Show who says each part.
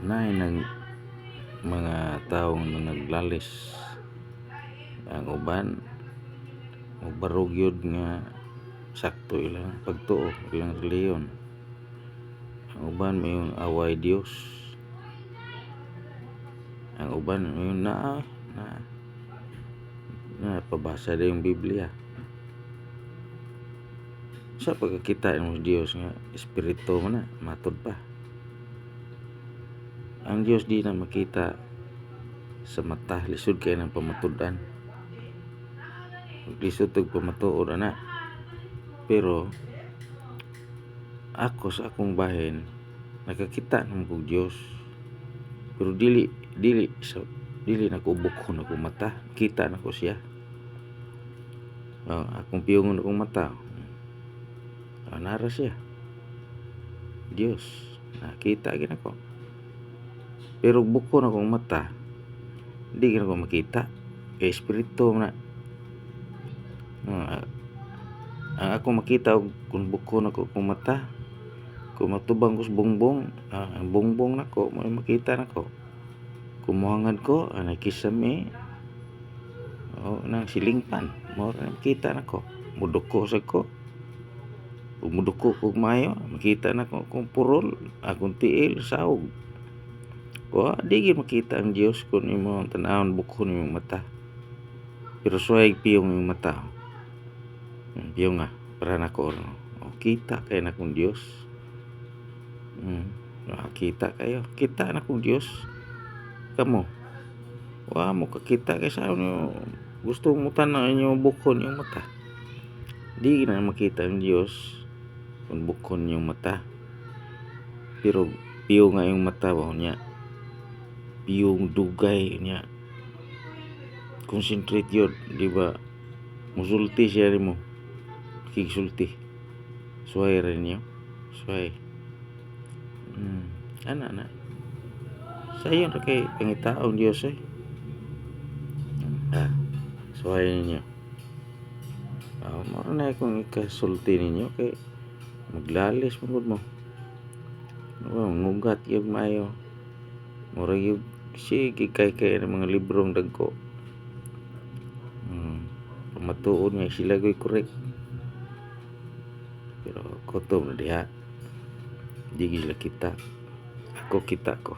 Speaker 1: nay nag mga taong naglalis ang uban magbarog yun nga sakto ilang pagtuo ilang reliyon. Ang uban mayong away Dios, ang uban mayong na pabasa na yung Biblia. Sa pagkakita ng Diyos nga espiritu mo na matod pa. Ang Diyos di na makita sa mata, lisod kayo ng pamatudan, lisod og pamatuod na. Pero ako sa akong bahin nakakita ng kong Diyos, pero dili nakubukhon akong mata, kita na ko siya. Akong piyongon akong mata, nara siya Diyos, nakita gina ko. Pero bukhon akong mata, di gina ko makita, kay espiritu na. Ang ako makita kung bukhon ako kung mata, kung matubang ko sa bongbong, ang bongbong nako may makita nako. Kung mohangad ko nakisame nang silingpan, mo ra makita nako. Muduko sa ko, kung muduko ko mayo, makita nako kung purol, akong tiil saog. Di gyud makita ang Dios kung imo tan-awon bukhon imong mata. Pero suway piyong yung mata, piyong nga para nako kita kay na kong Dios. Kita kayo, kita na kong Dios. Kamo wa mo kakita kay sa inyo gusto mo tan-aw inyo bukhon yung mata. Di na makita ang Dios kung bukhon yung mata. Pero piyo nga yung mata ba niya, piyong dugay niya, concentrate yun, di ba? Musulti siya rin mo, kigsulti, suway rin niyo, suway. Ana sayon ra kay pangitaong Dios suway ninyo. Mao na akong ikasulti ninyo kay maglalis mo ngugat yung maayo, mura yung sige kay ng mga librong dagko. Pamatuod nga sila go'y correct, pero kutob na diha, di sila kita, ako kita ko.